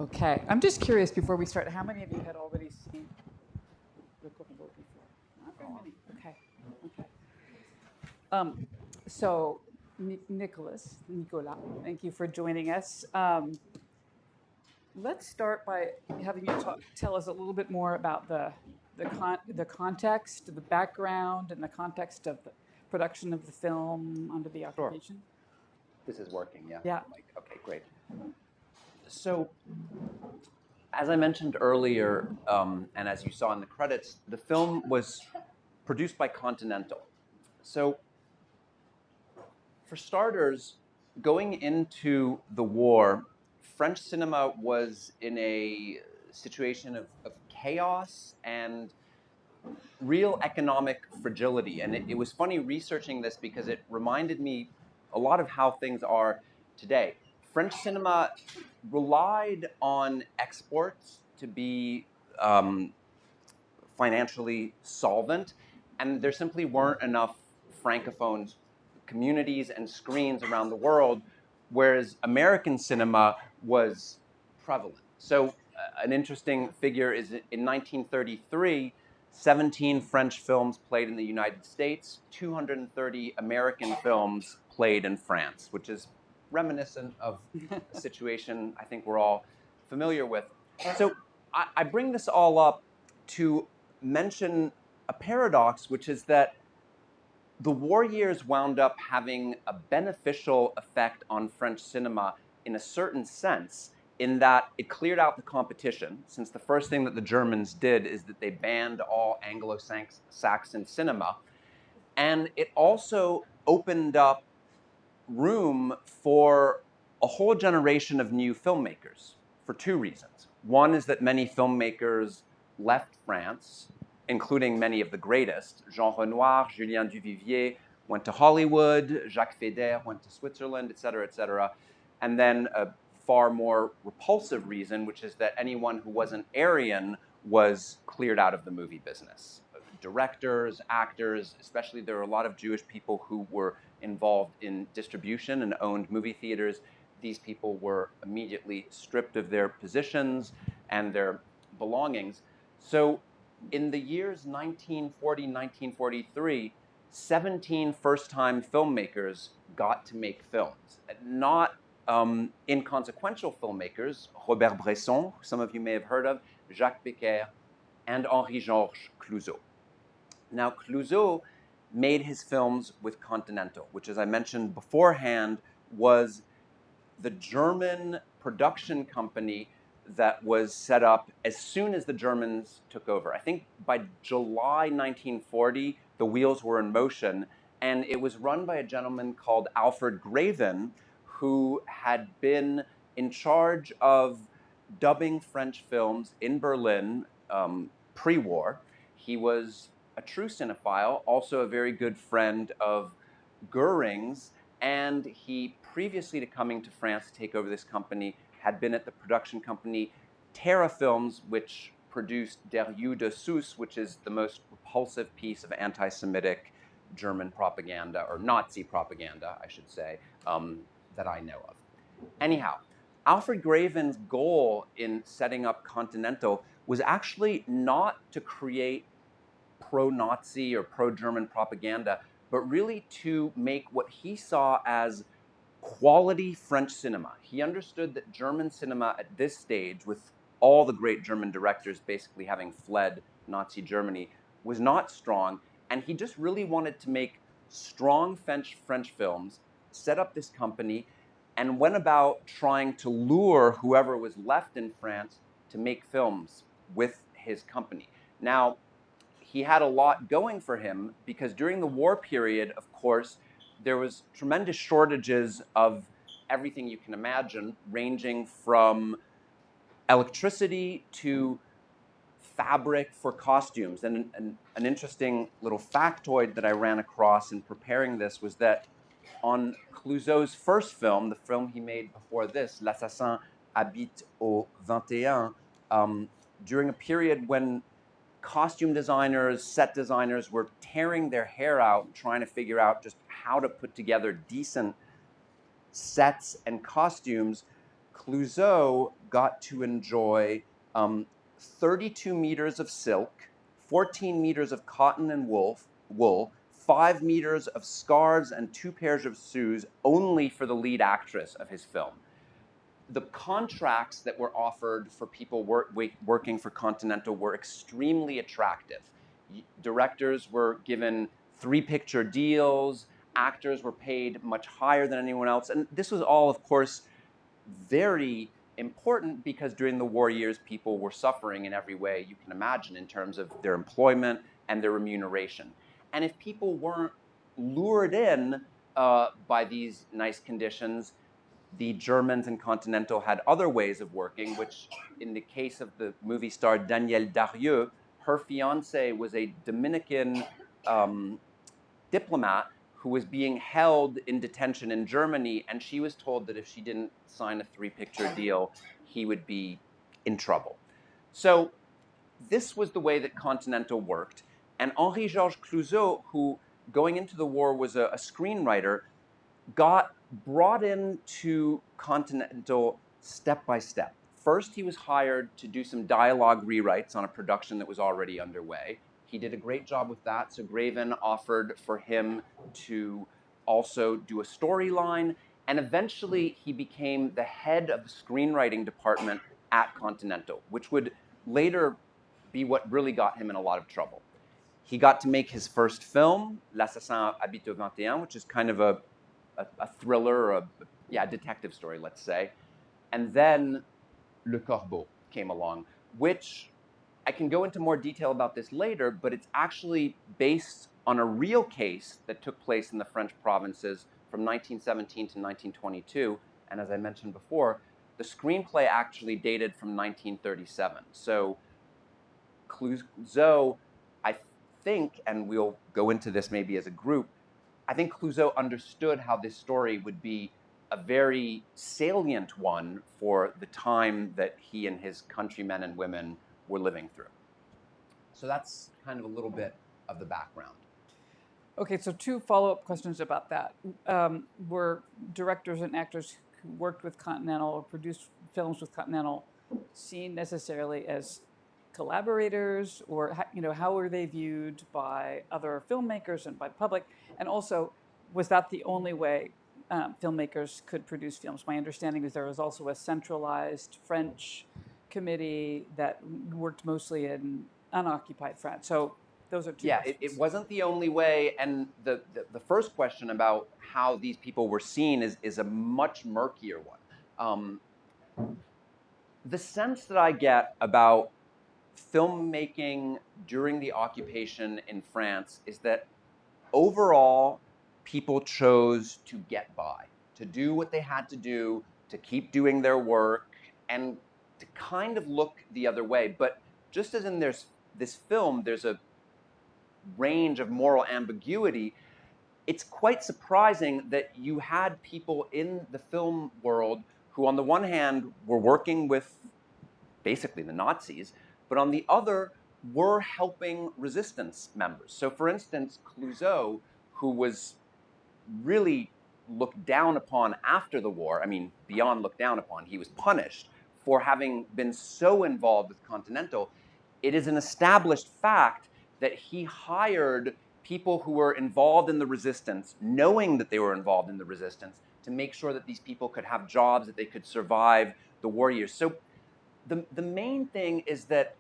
Okay, I'm just curious before we start, how many of you had already seen Le Corbeau before? Not very many. Okay, okay. So, Nicolas, thank you for joining us. Let's start by having you tell us a little bit more about the context, the background, and the context of the production of the film under the Sure. occupation. This is working, yeah? Yeah. Okay, great. So, as I mentioned earlier, and as you saw in the credits, the film was produced by Continental. So, for starters, going into the war, French cinema was in a situation of chaos and real economic fragility. And it was funny researching this because it reminded me a lot of how things are today. French cinema relied on exports to be financially solvent, and there simply weren't enough francophone communities and screens around the world, whereas American cinema was prevalent. So, an interesting figure is in 1933, 17 French films played in the United States, 230 American films played in France, which is reminiscent of a situation I think we're all familiar with. So, I bring this all up to mention a paradox, which is that the war years wound up having a beneficial effect on French cinema in a certain sense, in that it cleared out the competition, since the first thing that the Germans did is that they banned all Anglo-Saxon cinema, and it also opened up room for a whole generation of new filmmakers for two reasons. One is that many filmmakers left France, including many of the greatest. Jean Renoir, Julien Duvivier went to Hollywood, Jacques Feder went to Switzerland, et cetera, and then a far more repulsive reason, which is that anyone who wasn't Aryan was cleared out of the movie business. Directors, actors, especially there were a lot of Jewish people who were involved in distribution and owned movie theaters. These people were immediately stripped of their positions and their belongings. So in the years 1940, 1943, 17 first-time filmmakers got to make films. Not inconsequential filmmakers, Robert Bresson, who some of you may have heard of, Jacques Becker, and Henri-Georges Clouzot. Now, Clouzot made his films with Continental, which, as I mentioned beforehand, was the German production company that was set up as soon as the Germans took over. I think by July 1940, the wheels were in motion, and it was run by a gentleman called Alfred Graven, who had been in charge of dubbing French films in Berlin pre-war. He was a true cinephile, also a very good friend of Goering's, and he, previously to coming to France to take over this company, had been at the production company Terra Films, which produced Der Jude Sus, which is the most repulsive piece of anti-Semitic German propaganda, or Nazi propaganda, I should say, that I know of. Anyhow, Alfred Graven's goal in setting up Continental was actually not to create pro-Nazi or pro-German propaganda, but really to make what he saw as quality French cinema. He understood that German cinema at this stage, with all the great German directors basically having fled Nazi Germany, was not strong, and he just really wanted to make strong French films, set up this company, and went about trying to lure whoever was left in France to make films with his company. Now, he had a lot going for him because during the war period, of course, there was tremendous shortages of everything you can imagine, ranging from electricity to fabric for costumes. And an interesting little factoid that I ran across in preparing this was that on Clouzot's first film, the film he made before this, L'assassin habite au 21, during a period when costume designers, set designers were tearing their hair out trying to figure out just how to put together decent sets and costumes, Clouzot got to enjoy 32 meters of silk, 14 meters of cotton and wool, 5 meters of scarves and 2 pairs of shoes only for the lead actress of his film. The contracts that were offered for people working for Continental were extremely attractive. Directors were given 3-picture deals, actors were paid much higher than anyone else, and this was all, of course, very important because during the war years, people were suffering in every way you can imagine in terms of their employment and their remuneration. And if people weren't lured in by these nice conditions, the Germans and Continental had other ways of working, which in the case of the movie star Danielle Darieux, her fiance was a Dominican diplomat who was being held in detention in Germany, and she was told that if she didn't sign a 3-picture deal, he would be in trouble. So this was the way that Continental worked, and Henri-Georges Clouzot, who going into the war was a screenwriter, got brought into Continental step by step. First, he was hired to do some dialogue rewrites on a production that was already underway. He did a great job with that, so Graven offered for him to also do a storyline, and eventually he became the head of the screenwriting department at Continental, which would later be what really got him in a lot of trouble. He got to make his first film, L'Assassin habite au 21, which is kind of a thriller, a detective story, let's say. And then Le Corbeau came along, which I can go into more detail about this later, but it's actually based on a real case that took place in the French provinces from 1917 to 1922. And as I mentioned before, the screenplay actually dated from 1937. So Clouzot, I think, and we'll go into this maybe as a group, I think Clouzot understood how this story would be a very salient one for the time that he and his countrymen and women were living through. So that's kind of a little bit of the background. Okay, so 2 follow-up questions about that. Were directors and actors who worked with Continental or produced films with Continental seen necessarily as collaborators, or how were they viewed by other filmmakers and by public? And also, was that the only way filmmakers could produce films? My understanding is there was also a centralized French committee that worked mostly in unoccupied France. So those are 2 questions. It wasn't the only way, and the first question about how these people were seen is a much murkier one. The sense that I get about filmmaking during the occupation in France is that overall, people chose to get by, to do what they had to do, to keep doing their work, and to kind of look the other way. But just as in this film, there's a range of moral ambiguity, it's quite surprising that you had people in the film world who, on the one hand, were working with basically the Nazis, but on the other, were helping resistance members. So for instance, Clouzot, who was really looked down upon after the war, I mean, beyond looked down upon, he was punished for having been so involved with Continental. It is an established fact that he hired people who were involved in the resistance, knowing that they were involved in the resistance, to make sure that these people could have jobs, that they could survive the war years. So the main thing is that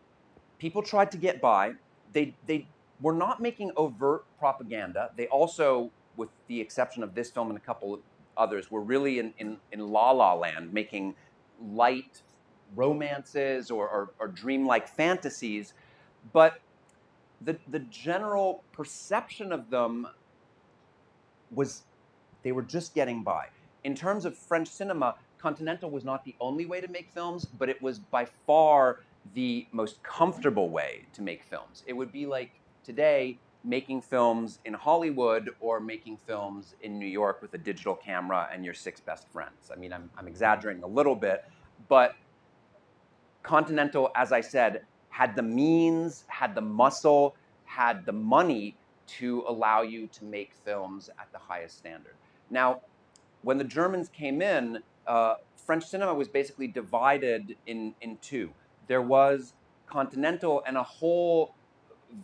people tried to get by. They were not making overt propaganda. They also, with the exception of this film and a couple of others, were really in La La Land, making light romances or dreamlike fantasies. But the general perception of them was they were just getting by. In terms of French cinema, Continental was not the only way to make films, but it was by far the most comfortable way to make films. It would be like today making films in Hollywood or making films in New York with a digital camera and your 6 best friends. I mean, I'm exaggerating a little bit, but Continental, as I said, had the means, had the muscle, had the money to allow you to make films at the highest standard. Now, when the Germans came in, French cinema was basically divided in two. There was continental and a whole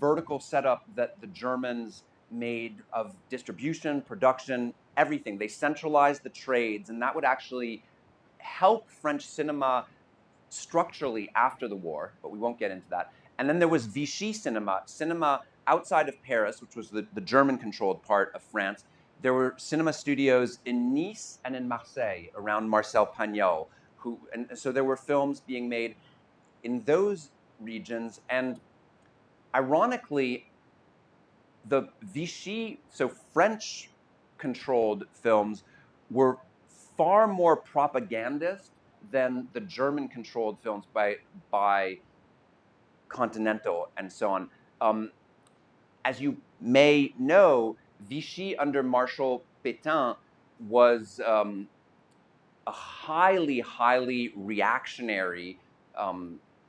vertical setup that the Germans made of distribution, production, everything. They centralized the trades, and that would actually help French cinema structurally after the war, but we won't get into that. And then there was Vichy cinema, cinema outside of Paris, which was the German-controlled part of France. There were cinema studios in Nice and in Marseille around Marcel Pagnol, and so there were films being made in those regions. And ironically, the Vichy, so French-controlled films, were far more propagandist than the German-controlled films by Continental and so on. As you may know, Vichy under Marshal Pétain was a highly, highly reactionary,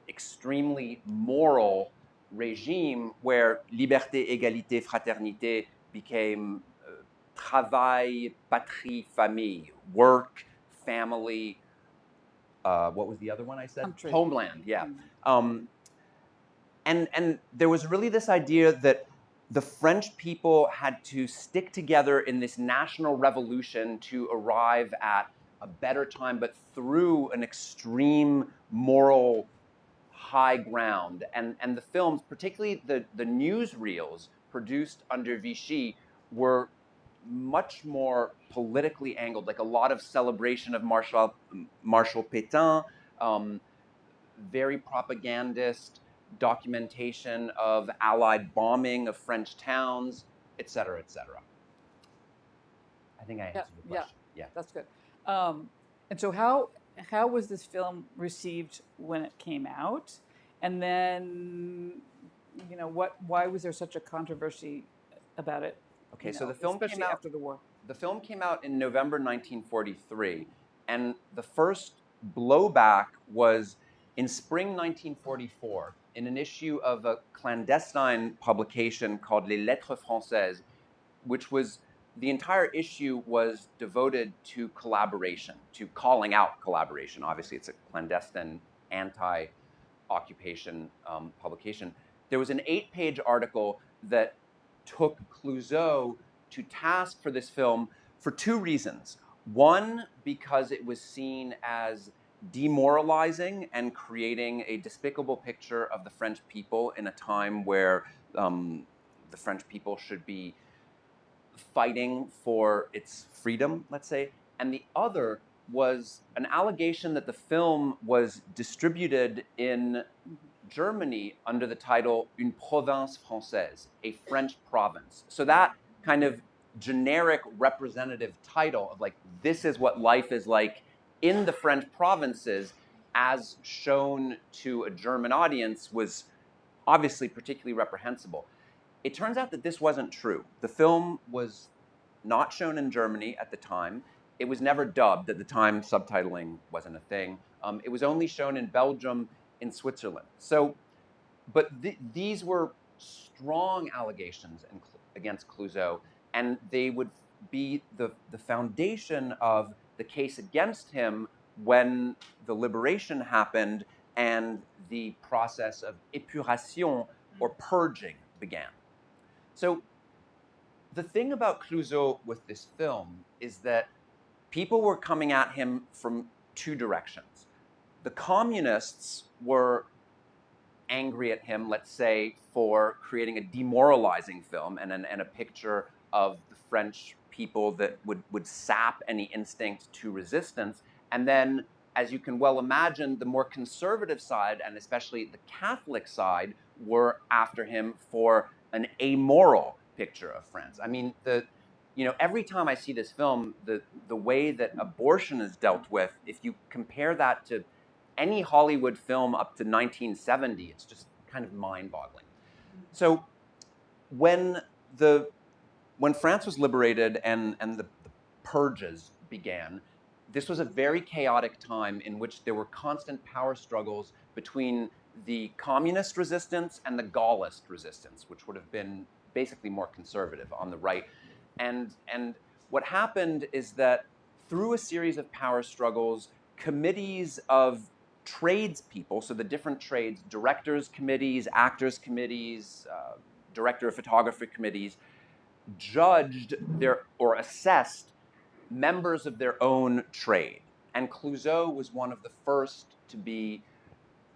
extremely moral regime where liberté, égalité, fraternité became travail, patrie, famille, work, family. What was the other one I said? Country. Homeland, yeah. And there was really this idea that the French people had to stick together in this national revolution to arrive at a better time, but through an extreme moral high ground. And the films, particularly the newsreels produced under Vichy, were much more politically angled, like a lot of celebration of Marshal Pétain, very propagandist documentation of Allied bombing of French towns, et cetera, et cetera. I think I answered your question. Yeah, that's good. And so how was this film received when it came out? And then, why was there such a controversy about it? Okay, so the film especially came out after the war. The film came out in November 1943, and the first blowback was in spring 1944 in an issue of a clandestine publication called Les Lettres Françaises, which was the entire issue was devoted to collaboration, to calling out collaboration. Obviously, it's a clandestine anti-occupation publication. There was an 8-page article that took Clouzot to task for this film for 2 reasons. One, because it was seen as demoralizing and creating a despicable picture of the French people in a time where the French people should be fighting for its freedom, let's say. And the other was an allegation that the film was distributed in Germany under the title Une province française, a French province. So that kind of generic representative title of like, this is what life is like in the French provinces as shown to a German audience was obviously particularly reprehensible. It turns out that this wasn't true. The film was not shown in Germany at the time. It was never dubbed. At the time, subtitling wasn't a thing. It was only shown in Belgium, in Switzerland. So, but these were strong allegations against Clouzot, and they would be the foundation of the case against him when the liberation happened and the process of épuration, or purging, began. So the thing about Clouzot with this film is that people were coming at him from 2 directions. The communists were angry at him, let's say, for creating a demoralizing film and a picture of the French people that would sap any instinct to resistance. And then, as you can well imagine, the more conservative side, and especially the Catholic side, were after him for an amoral picture of France. I mean, every time I see this film, the way that abortion is dealt with, if you compare that to any Hollywood film up to 1970, it's just kind of mind-boggling. So when France was liberated and the purges began, this was a very chaotic time in which there were constant power struggles between the communist resistance and the Gaullist resistance, which would have been basically more conservative on the right. And what happened is that through a series of power struggles, committees of tradespeople, so the different trades, directors committees, actors committees, director of photography committees, judged their or assessed members of their own trade. And Clouzot was one of the first to be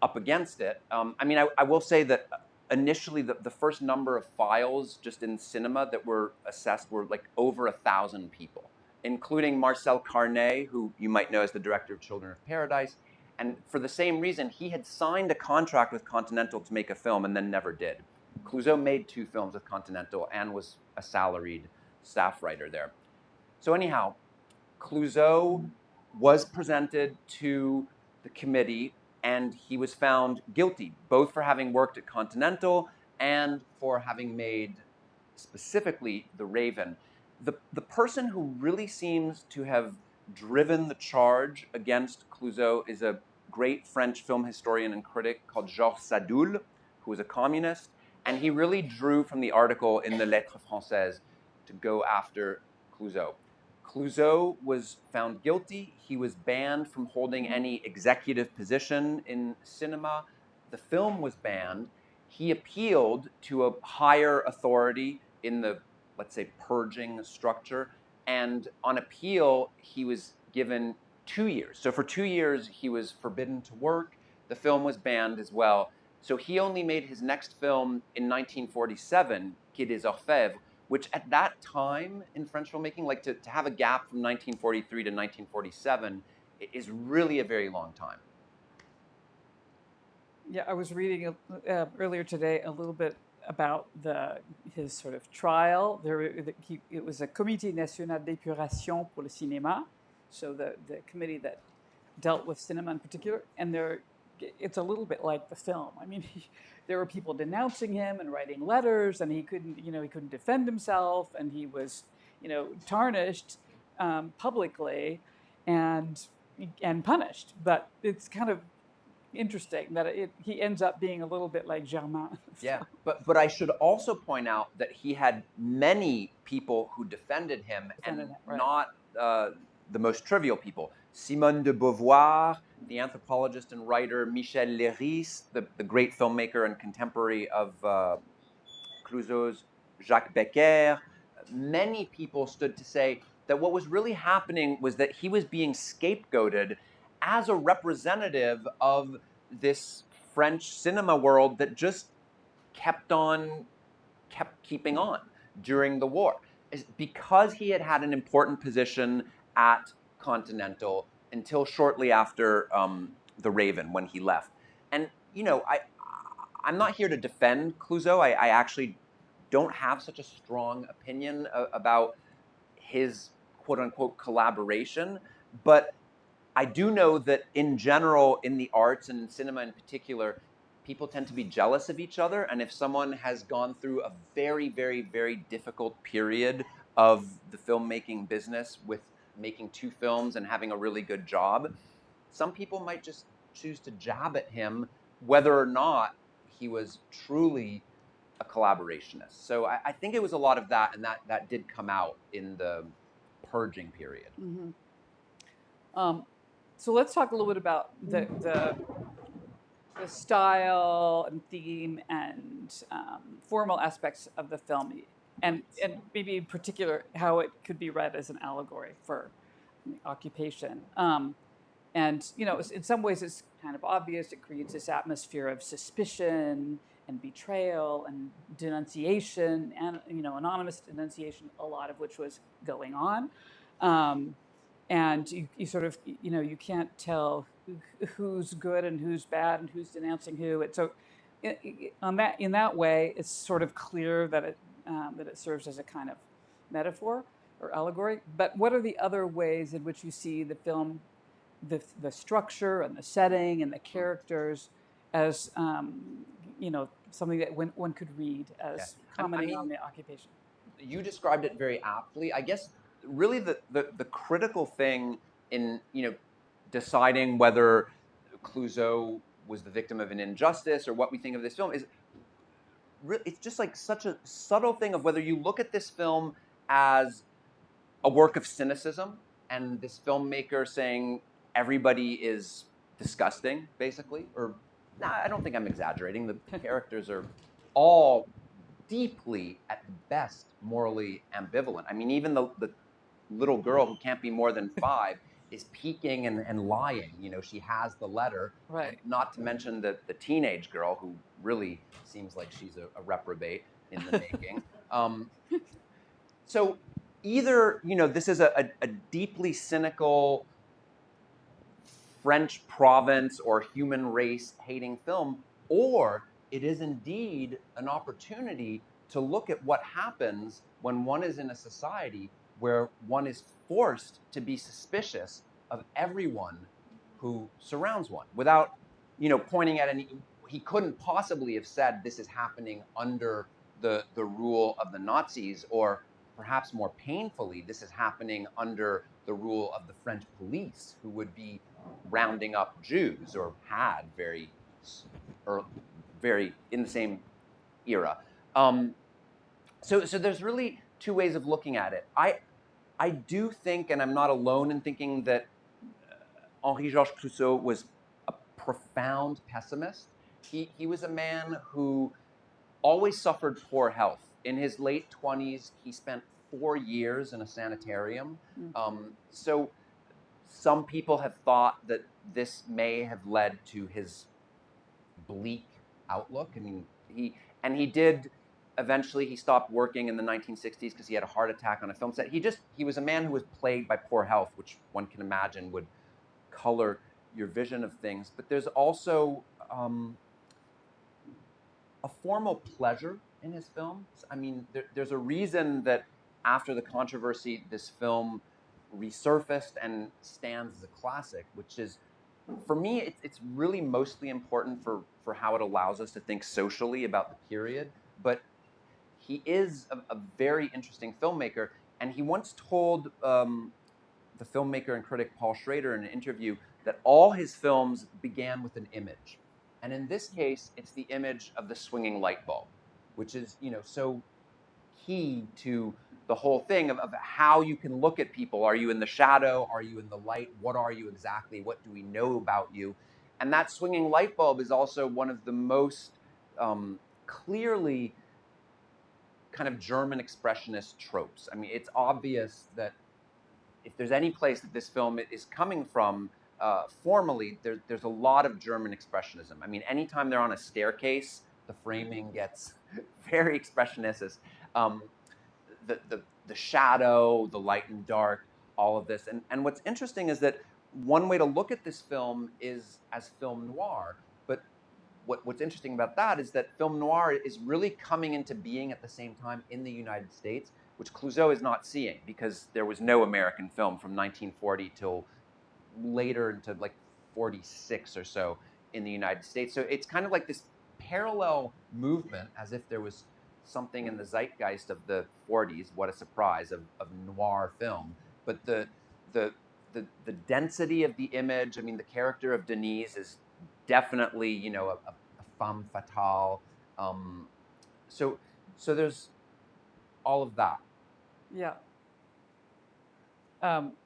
up against it. I mean, I will say that initially the first number of files just in cinema that were assessed were like over 1,000 people, including Marcel Carnet, who you might know as the director of Children of Paradise. And for the same reason, he had signed a contract with Continental to make a film and then never did. Clouzot made 2 films with Continental and was a salaried staff writer there. So anyhow, Clouzot was presented to the committee and he was found guilty, both for having worked at Continental and for having made specifically The Raven. The person who really seems to have driven the charge against Clouzot is a great French film historian and critic called Georges Sadoul, who was a communist, and he really drew from the article in the Lettres Françaises to go after Clouzot. Clouzot was found guilty. He was banned from holding any executive position in cinema. The film was banned. He appealed to a higher authority in the, let's say, purging structure. And on appeal, he was given 2 years. So for 2 years, he was forbidden to work. The film was banned as well. So he only made his next film in 1947, Quai des Orfèvres, which at that time in French filmmaking, like to have a gap from 1943 to 1947 is really a very long time. Yeah, I was reading earlier today a little bit about his sort of trial. It was a Comité National d'Épuration pour le Cinéma, so the committee that dealt with cinema in particular, and it's a little bit like the film. I mean, there were people denouncing him and writing letters, and he couldn't defend himself, and he was, tarnished publicly and punished. But it's kind of interesting that he ends up being a little bit like Germain. Yeah, but I should also point out that he had many people who defended him, Right. Not the most trivial people. Simone de Beauvoir, the anthropologist and writer Michel Leiris, the great filmmaker and contemporary of Clouzot's Jacques Becker. Many people stood to say that what was really happening was that he was being scapegoated as a representative of this French cinema world that just kept keeping on during the war. Because he had an important position at Continental until shortly after The Raven, when he left. And, I'm not here to defend Clouzot. I actually don't have such a strong opinion about his quote-unquote collaboration, but I do know that in general, in the arts and in cinema in particular, people tend to be jealous of each other. And if someone has gone through a very, very, very difficult period of the filmmaking business with making 2 films and having a really good job, some people might just choose to jab at him, whether or not he was truly a collaborationist. So I think it was a lot of that, and that did come out in the purging period. Mm-hmm. So let's talk a little bit about the style and theme and formal aspects of the film, and maybe in particular how it could be read as an allegory for occupation. And in some ways it's kind of obvious. It creates this atmosphere of suspicion and betrayal and denunciation, and anonymous denunciation, a lot of which was going on. And you sort of, you can't tell who's good and who's bad and who's denouncing who. So in that way, it's sort of clear that it serves as a kind of metaphor or allegory. But what are the other ways in which you see the film, the structure and the setting and the characters as, something that one could read as commenting on the occupation? You described it very aptly. I guess really the critical thing in deciding whether Clouzot was the victim of an injustice or what we think of this film is it's just like such a subtle thing of whether you look at this film as a work of cynicism and this filmmaker saying everybody is disgusting, basically. Or, nah, I don't think I'm exaggerating. The characters are all deeply, at the best, morally ambivalent. I mean, even the little girl who can't be more than 5 is peeking and lying. You know, she has the letter. Right. And not to mention the teenage girl who really seems like she's a reprobate in the making. So either, you know, this is a deeply cynical French province or human race hating film, or it is indeed an opportunity to look at what happens when one is in a society where one is forced to be suspicious of everyone who surrounds one without, you know, pointing at any. He couldn't possibly have said this is happening under the rule of the Nazis, or perhaps more painfully, this is happening under the rule of the French police, who would be rounding up Jews, or had very in the same era. So there's really two ways of looking at it. I do think, and I'm not alone in thinking, that Henri-Georges Clouzot was a profound pessimist. He was a man who always suffered poor health. In his late 20s, he spent 4 years in a sanitarium. So some people have thought that this may have led to his bleak outlook. I mean, he did eventually. He stopped working in the 1960s because he had a heart attack on a film set. He was a man who was plagued by poor health, which one can imagine would color your vision of things. But there's also a formal pleasure in his films. I mean, there's a reason that after the controversy, this film resurfaced and stands as a classic, which is, for me, it's really mostly important for how it allows us to think socially about the period. But he is a very interesting filmmaker, and he once told the filmmaker and critic Paul Schrader in an interview that all his films began with an image. And in this case, it's the image of the swinging light bulb, which is, you know, so key to the whole thing of how you can look at people. Are you in the shadow? Are you in the light? What are you exactly? What do we know about you? And that swinging light bulb is also one of the most clearly kind of German expressionist tropes. I mean, it's obvious that if there's any place that this film is coming from, formally, there's a lot of German expressionism. I mean, anytime they're on a staircase, the framing gets very expressionist. The shadow, the light and dark, all of this. And what's interesting is that one way to look at this film is as film noir. But what's interesting about that is that film noir is really coming into being at the same time in the United States, which Clouzot is not seeing, because there was no American film from 1940 till later into like 46 or so in the United States. So it's kind of like this parallel movement, as if there was something in the zeitgeist of the 40s. What a surprise, of noir film. But the density of the image. I mean, the character of Denise is definitely, you know, a femme fatale. So there's all of that. Yeah.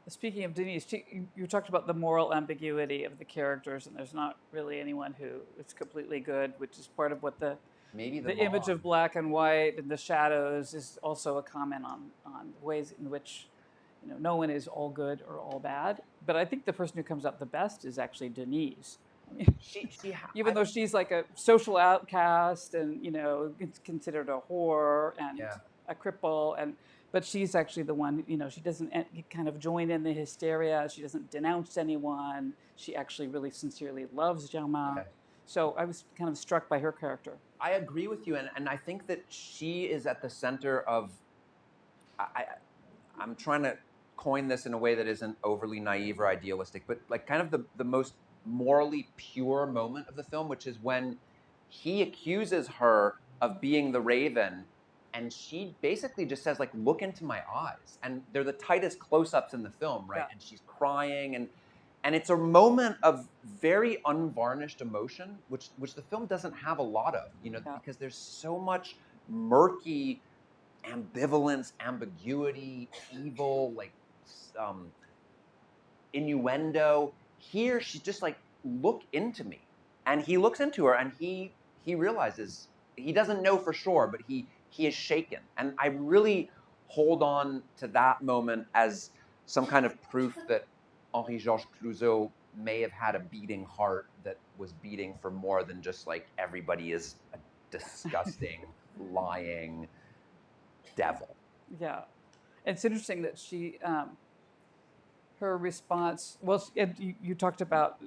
Speaking of Denise, you talked about the moral ambiguity of the characters, and there's not really anyone who is completely good, which is part of what the image of black and white and the shadows is also a comment on ways in which, you know, no one is all good or all bad. But I think the person who comes out the best is actually Denise. I mean, even though she's like a social outcast and, you know, it's considered a whore and a cripple, but she's actually the one, you know, she doesn't kind of join in the hysteria. She doesn't denounce anyone. She actually really sincerely loves Germain. Okay. So I was kind of struck by her character. I agree with you, and I think that she is at the center of, I'm trying to coin this in a way that isn't overly naive or idealistic, but like kind of the most morally pure moment of the film, which is when he accuses her of being the Raven, and she basically just says, like, look into my eyes. And they're the tightest close-ups in the film, right? Yeah. And she's crying, and it's a moment of very unvarnished emotion, which the film doesn't have a lot of, you know, because there's so much murky ambivalence, ambiguity, evil, like innuendo. here she's just like, look into me. And he looks into her and he realizes, he doesn't know for sure, but he is shaken. And I really hold on to that moment as some kind of proof that Henri-Georges Clouzot may have had a beating heart that was beating for more than just like everybody is a disgusting, lying devil. Yeah. It's interesting that she, her response, well, you talked about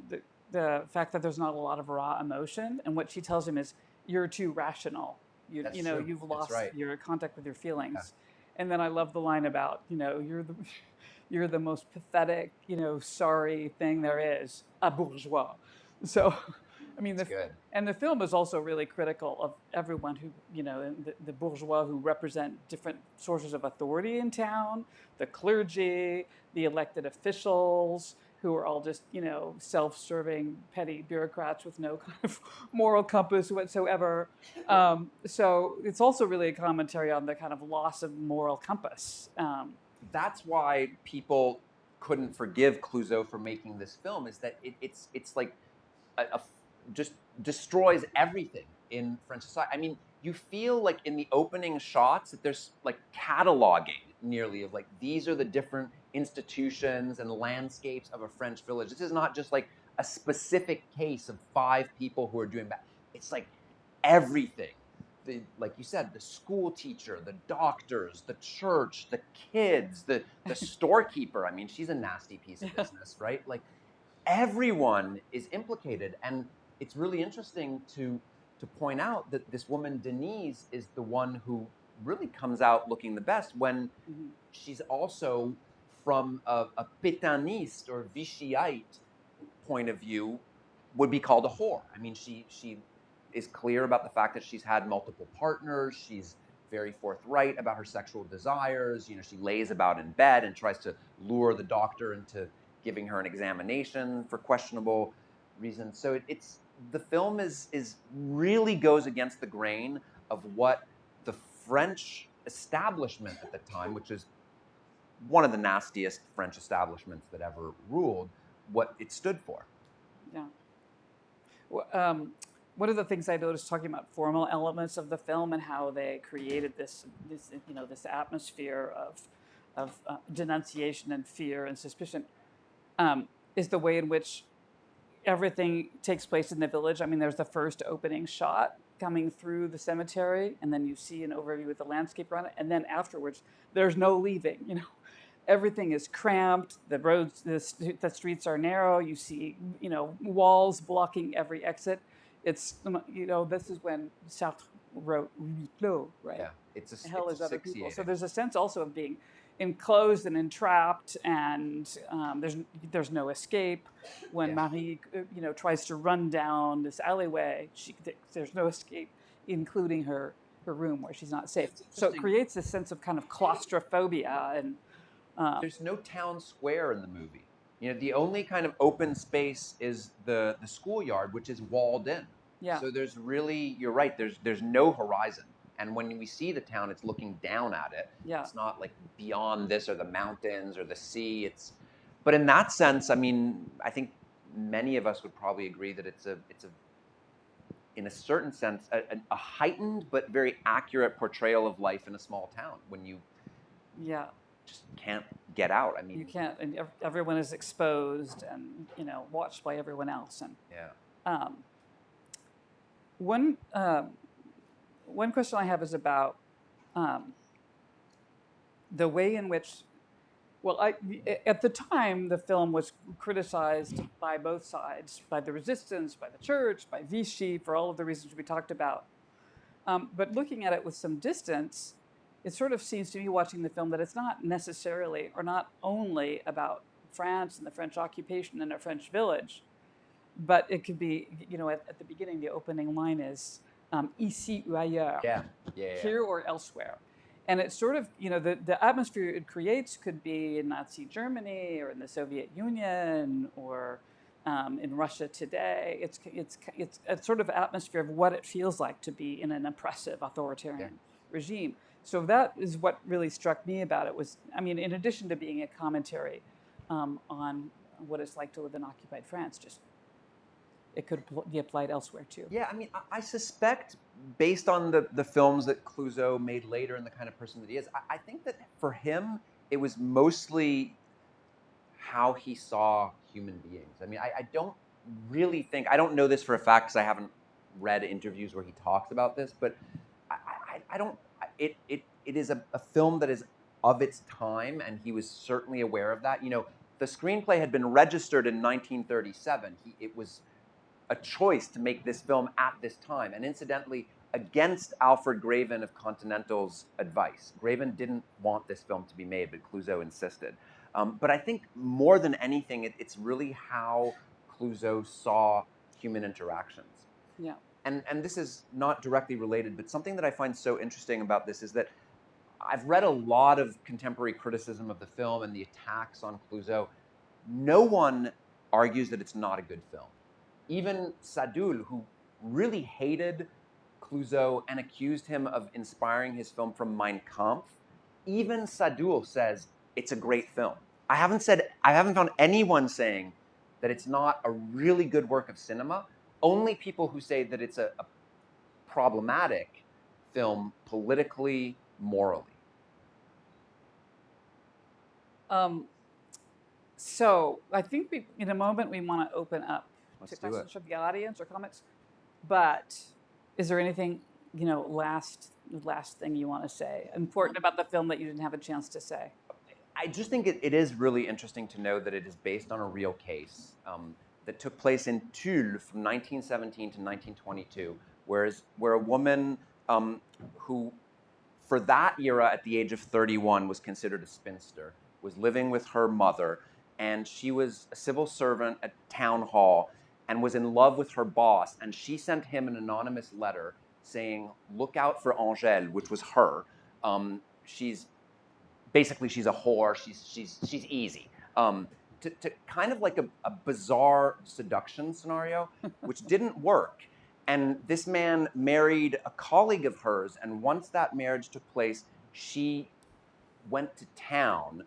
the fact that there's not a lot of raw emotion, and what she tells him is, you're too rational. That's You know, true. you've That's lost right. your contact with your feelings. Yeah. And then I love the line about, you're the most pathetic, sorry thing there is, a bourgeois. So, I mean, That's good. and the film is also really critical of everyone who, the bourgeois who represent different sources of authority in town, the clergy, the elected officials, who are all just, self-serving petty bureaucrats with no kind of moral compass whatsoever. So it's also really a commentary on the kind of loss of moral compass. That's why people couldn't forgive Clouzot for making this film, is that it's like just destroys everything in French society. I mean, you feel like in the opening shots that there's like cataloging nearly of like, these are the different institutions and landscapes of a French village. This is not just like a specific case of 5 people who are doing bad. It's like everything. Like you said, the school teacher, the doctors, the church, the kids, the storekeeper. I mean, she's a nasty piece of business, right? Like everyone is implicated, and it's really interesting to point out that this woman Denise is the one who really comes out looking the best when she's also from a Pétainiste or Vichyite point of view would be called a whore. I mean, she is clear about the fact that she's had multiple partners. She's very forthright about her sexual desires. She lays about in bed and tries to lure the doctor into giving her an examination for questionable reasons. So it's the film is really goes against the grain of what the French establishment at the time, which is one of the nastiest French establishments that ever ruled, what it stood for. Yeah. Well, one of the things I noticed talking about formal elements of the film and how they created this atmosphere of denunciation and fear and suspicion is the way in which everything takes place in the village. I mean, there's the first opening shot coming through the cemetery, and then you see an overview with the landscape around it, and then afterwards, there's no leaving. Everything is cramped. The roads, the streets are narrow. You see, walls blocking every exit. It's, this is when Sartre wrote Huis clos, right? Yeah, it's hell is other people. asphyxiating. So there's a sense also of being enclosed and entrapped, and there's no escape. When Marie, tries to run down this alleyway, there's no escape, including her room where she's not safe. So it creates this sense of kind of claustrophobia and. There's no town square in the movie. The only kind of open space is the schoolyard, which is walled in. Yeah. So there's really, you're right, there's no horizon. And when we see the town, it's looking down at it. Yeah. It's not like beyond this or the mountains or the sea. But in that sense, I mean, I think many of us would probably agree that it's a in a certain sense, a heightened but very accurate portrayal of life in a small town when you just can't get out. I mean, you can't, and everyone is exposed and watched by everyone else. And one question I have is about the way in which, at the time, the film was criticized by both sides, by the resistance, by the church, by Vichy, for all of the reasons we talked about. But looking at it with some distance, it sort of seems to me, watching the film, that it's not necessarily or not only about France and the French occupation in a French village, but it could be, at the beginning, the opening line is ici ou ailleurs, here or elsewhere. And it's sort of, the atmosphere it creates could be in Nazi Germany or in the Soviet Union or in Russia today. It's a sort of atmosphere of what it feels like to be in an oppressive authoritarian regime. So that is what really struck me about it was, I mean, in addition to being a commentary on what it's like to live in occupied France. Just it could be applied elsewhere too. Yeah, I mean, I suspect, based on the films that Clouzot made later and the kind of person that he is, I think that for him, it was mostly how he saw human beings. I mean, I don't really think, I don't know this for a fact because I haven't read interviews where he talks about this, but I don't, it is a film that is of its time, and he was certainly aware of that. You know, the screenplay had been registered in 1937. It was a choice to make this film at this time, and incidentally, against Alfred Graven of Continental's advice. Graven didn't want this film to be made, but Clouzot insisted. But I think more than anything, it's really how Clouzot saw human interactions. Yeah. And this is not directly related, but something that I find so interesting about this is that I've read a lot of contemporary criticism of the film and the attacks on Clouzot. No one argues that it's not a good film. Even Sadoul, who really hated Clouzot and accused him of inspiring his film from Mein Kampf, even Sadoul says it's a great film. I haven't found anyone saying that it's not a really good work of cinema. Only people who say that it's a problematic film politically, morally. So I think in a moment we want to open up Let's to do questions it. from the audience or comments. But is there anything, last thing you want to say, important about the film that you didn't have a chance to say? I just think it is really interesting to know that it is based on a real case that took place in Tulle from 1917 to 1922, where a woman who, for that era at the age of 31, was considered a spinster, was living with her mother, and she was a civil servant at town hall and was in love with her boss, and she sent him an anonymous letter saying, "Look out for Angèle," which was her. She's a whore. She's easy. To kind of like a bizarre seduction scenario, which didn't work. And this man married a colleague of hers, and once that marriage took place, she went to town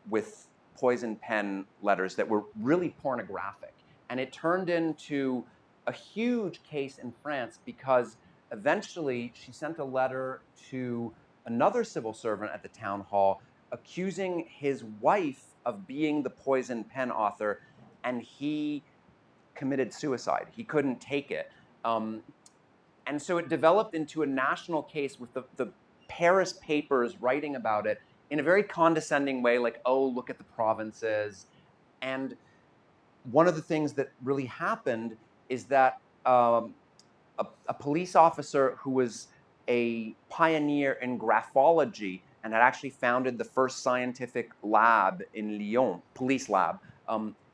with poison pen letters that were really pornographic. And it turned into a huge case in France because eventually she sent a letter to another civil servant at the town hall accusing his wife of being the poison pen author, and he committed suicide. He couldn't take it. And so it developed into a national case with the Paris papers writing about it in a very condescending way, like, oh, look at the provinces. And one of the things that really happened is that a police officer who was a pioneer in graphology and had actually founded the first scientific lab in Lyon, police lab,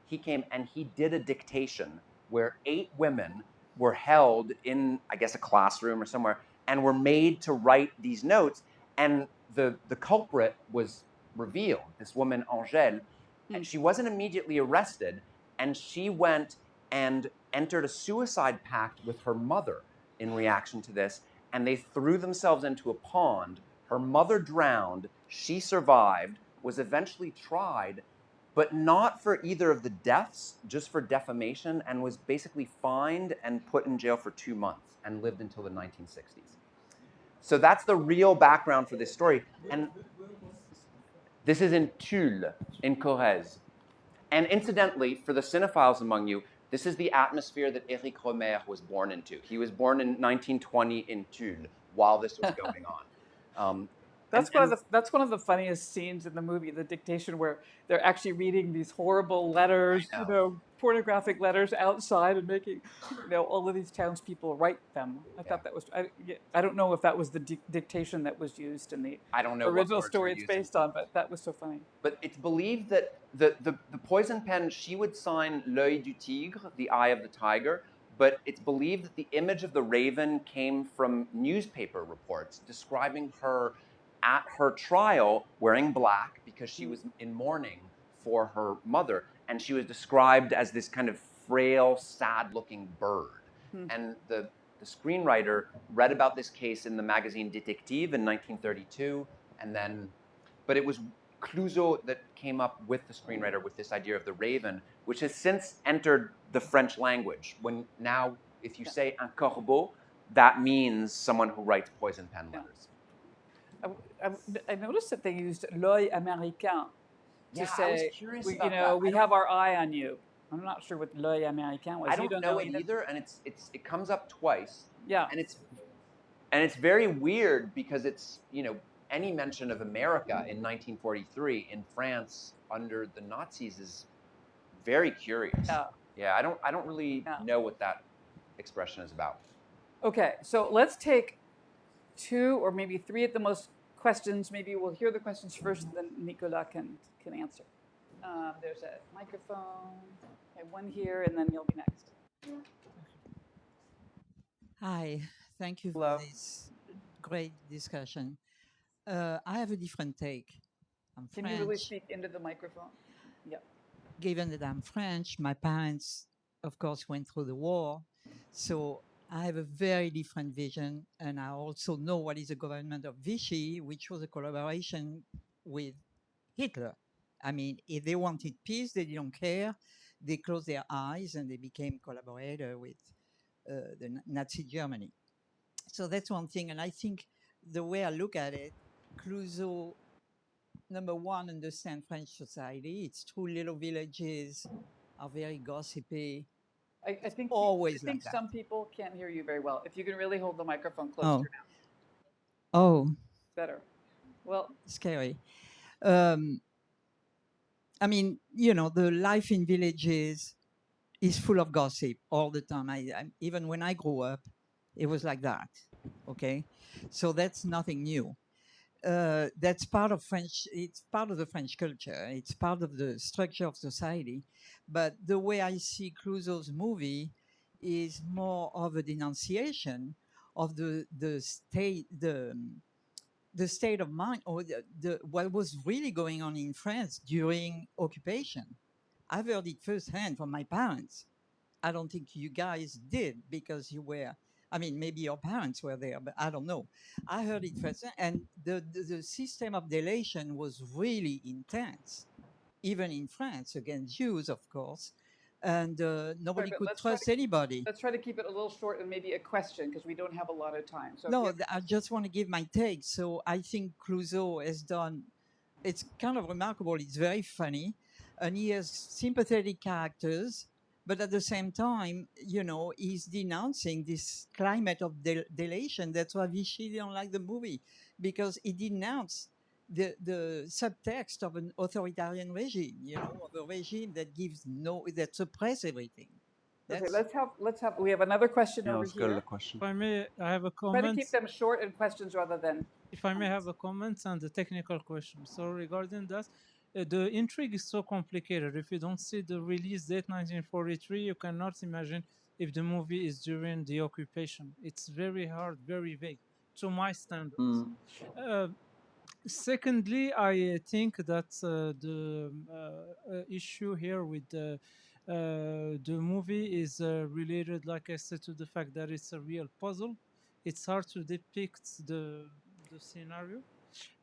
he came and he did a dictation where 8 women were held in, I guess, a classroom or somewhere, and were made to write these notes. And the culprit was revealed, this woman, Angèle, and she wasn't immediately arrested, and she went and entered a suicide pact with her mother in reaction to this, and they threw themselves into a pond. Her mother drowned, she survived, was eventually tried, but not for either of the deaths, just for defamation, and was basically fined and put in jail for 2 months and lived until the 1960s. So that's the real background for this story. And this is in Tulle, in Corrèze. And incidentally, for the cinephiles among you, this is the atmosphere that Éric Rohmer was born into. He was born in 1920 in Tulle while this was going on. That's one of the funniest scenes in the movie, the dictation, where they're actually reading these horrible letters, pornographic letters outside, and making, all of these townspeople write them. I thought that was. I don't know if that was the dictation that was used in the original story it's based on, but that was so funny. But it's believed that the poison pen, she would sign l'œil du tigre, the eye of the tiger. But it's believed that the image of the raven came from newspaper reports describing her at her trial wearing black because she was in mourning for her mother. And she was described as this kind of frail, sad-looking bird. And the screenwriter read about this case in the magazine Détective in 1932. But it was Clouzot that came up with the screenwriter with this idea of the raven, which has since entered the French language. When now, if you say un corbeau, that means someone who writes poison pen letters. I noticed that they used l'œil américain to say, I was curious we, about you know, that. we have our eye on you. I'm not sure what l'œil américain was. I don't know it either, and it comes up twice. Yeah. And it's very weird because it's, you know, any mention of America in 1943 in France under the Nazis is very curious. Yeah, I don't really know what that expression is about. Okay, so let's take 2 or maybe 3 at the most questions. Maybe we'll hear the questions first, and then Nicolas can answer. There's a microphone. Okay, one here, and then you'll be next. Hi, thank you for this great discussion. I have a different take. I'm Can French. you really speak into the microphone? Yeah. Given that I'm French, my parents, of course, went through the war. So I have a very different vision. And I also know what is the government of Vichy, which was a collaboration with Hitler. I mean, if they wanted peace, they didn't care. They closed their eyes and they became collaborator with the Nazi Germany. So that's one thing. And I think the way I look at it, Clouzot, number one, understands French society. It's true, little villages are very gossipy. I think always I think like that. some people can't hear you very well. If you can really hold the microphone close to your mouth. Oh. Better. Well. Scary. I mean, you know, the life in villages is full of gossip all the time. Even when I grew up, it was like that. Okay, so that's nothing new. That's part of French. It's part of the French culture. It's part of the structure of society. But the way I see Clouzot's movie is more of a denunciation of the state of mind, or what was really going on in France during occupation. I've heard it firsthand from my parents. I don't think you guys did because you were, I mean, maybe your parents were there, but I don't know. I heard it first, and the system of deletion was really intense, even in France, against Jews, of course, and nobody could trust anybody. Let's try to keep it a little short and maybe a question, because we don't have a lot of time. So no, I just want to give my take. So I think Clouzot has done, it's kind of remarkable. It's very funny, and he has sympathetic characters. But at the same time, you know, he's denouncing this climate of deletion. That's why Vichy didn't like the movie, because he denounced the subtext of an authoritarian regime, you know, of a regime that that suppress everything. Okay, let's have. We have another question over let's here. go to the question. If I may, I have a comment. Try to keep them short and questions rather than. If I may have a comment and a technical question. So regarding that, the intrigue is so complicated. If you don't see the release date 1943, you cannot imagine if the movie is during the occupation. It's very hard, very vague, to my standards. Secondly, I think that the issue here with the movie is related, like I said, to the fact that it's a real puzzle. It's hard to depict the scenario.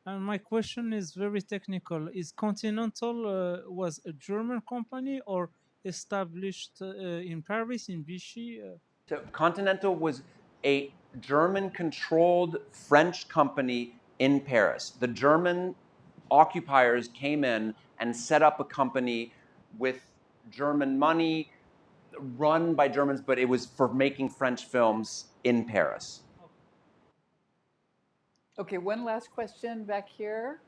And my question is very technical. Is Continental was a German company or established in Paris, in Vichy? So Continental was a German-controlled French company in Paris. The German occupiers came in and set up a company with German money, run by Germans, but it was for making French films in Paris. Okay, one last question back here.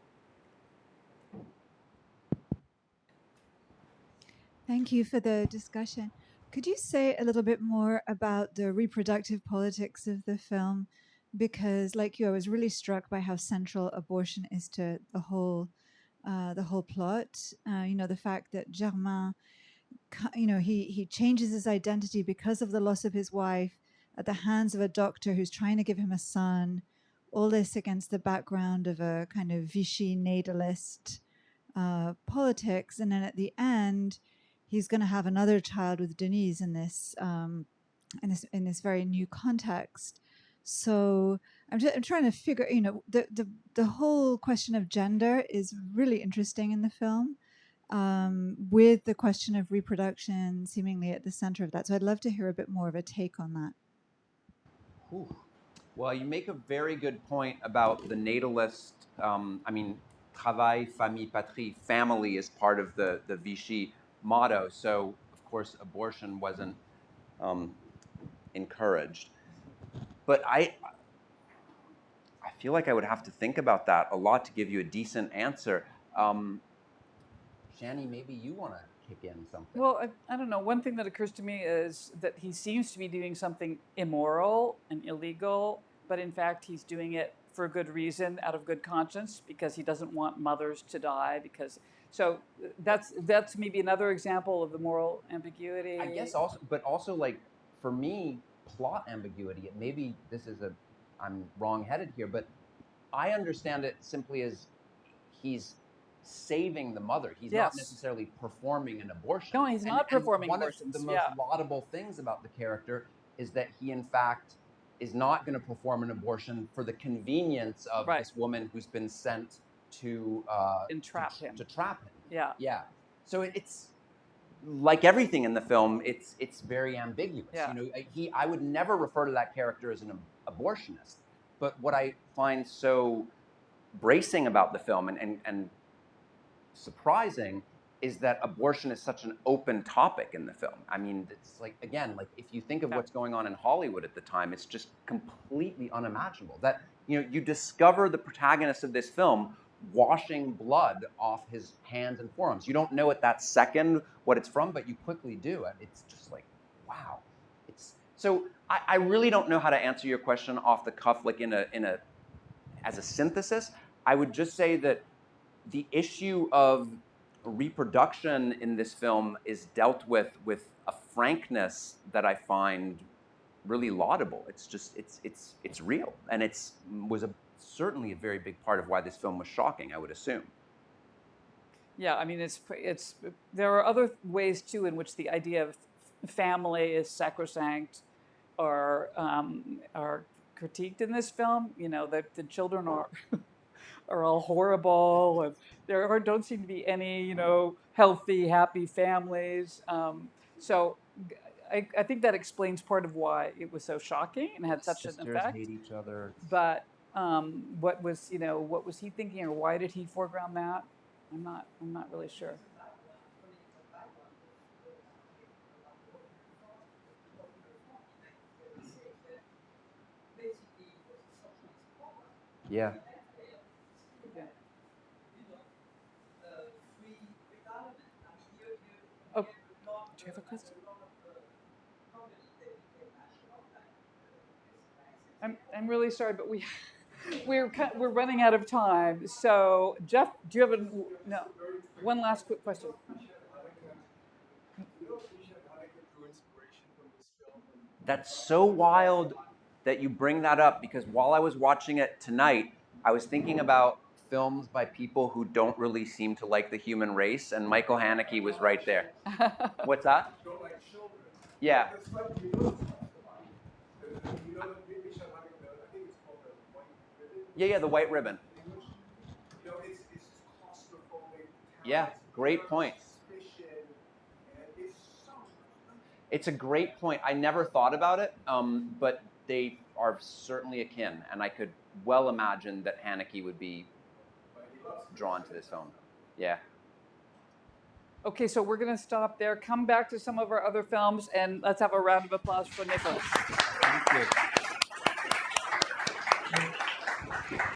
Thank you for the discussion. Could you say a little bit more about the reproductive politics of the film? Because, like you, I was really struck by how central abortion is to the whole plot. You know, the fact that Germain, you know, he changes his identity because of the loss of his wife at the hands of a doctor who's trying to give him a son. All this against the background of a kind of Vichy natalist politics, and then at the end, he's going to have another child with Denise in this very new context. So I'm trying to figure, the whole question of gender is really interesting in the film, with the question of reproduction seemingly at the center of that. So I'd love to hear a bit more of a take on that. Whew. Well, you make a very good point about the natalist. I mean, travail, famille, patrie. Family is part of the Vichy motto. So, of course, abortion wasn't encouraged. But I feel like I would have to think about that a lot to give you a decent answer. Shani, maybe you want to kick in something. Well, I don't know. One thing that occurs to me is that he seems to be doing something immoral and illegal, but in fact, he's doing it for a good reason, out of good conscience, because he doesn't want mothers to die. So that's maybe another example of the moral ambiguity. I guess also, but also like for me, plot ambiguity. Maybe this is I'm wrong-headed here, but I understand it simply as he's saving the mother. He's not necessarily performing an abortion. No, he's not performing abortions. One of the most laudable things about the character is that he, in fact, is not going to perform an abortion for the convenience of this woman who's been sent to entrap him. To trap him. Yeah. Yeah. So it's like everything in the film. It's very ambiguous. Yeah. I would never refer to that character as an abortionist. But what I find so bracing about the film and surprising is that abortion is such an open topic in the film. I mean, it's like, again, like if you think of what's going on in Hollywood at the time, it's just completely unimaginable that, you discover the protagonist of this film washing blood off his hands and forearms. You don't know at that second what it's from, but you quickly do. And it's just like, wow. So I really don't know how to answer your question off the cuff, like as a synthesis. I would just say that the issue of reproduction in this film is dealt with a frankness that I find really laudable. It's just it's real, and was certainly a very big part of why this film was shocking, I would assume. Yeah, I mean, there are other ways too in which the idea of family is sacrosanct or are critiqued in this film. That the children are all horrible, and there don't seem to be any, healthy, happy families. So I think that explains part of why it was so shocking and had such an effect. Hate each other. But what was he thinking, or why did he foreground that? I'm not really sure. Yeah. Oh, do you have a question? I'm really sorry, but we're running out of time. So Jeff, do you have one last quick question? That's so wild that you bring that up, because while I was watching it tonight, I was thinking about films by people who don't really seem to like the human race, and Michael Haneke was right there. What's that? Yeah. Yeah, the white ribbon. Yeah, great point. It's a great point. I never thought about it, but they are certainly akin, and I could well imagine that Haneke would be drawn to this film. Yeah. Okay, so we're going to stop there. Come back to some of our other films, and let's have a round of applause for Nicholas. Thank you.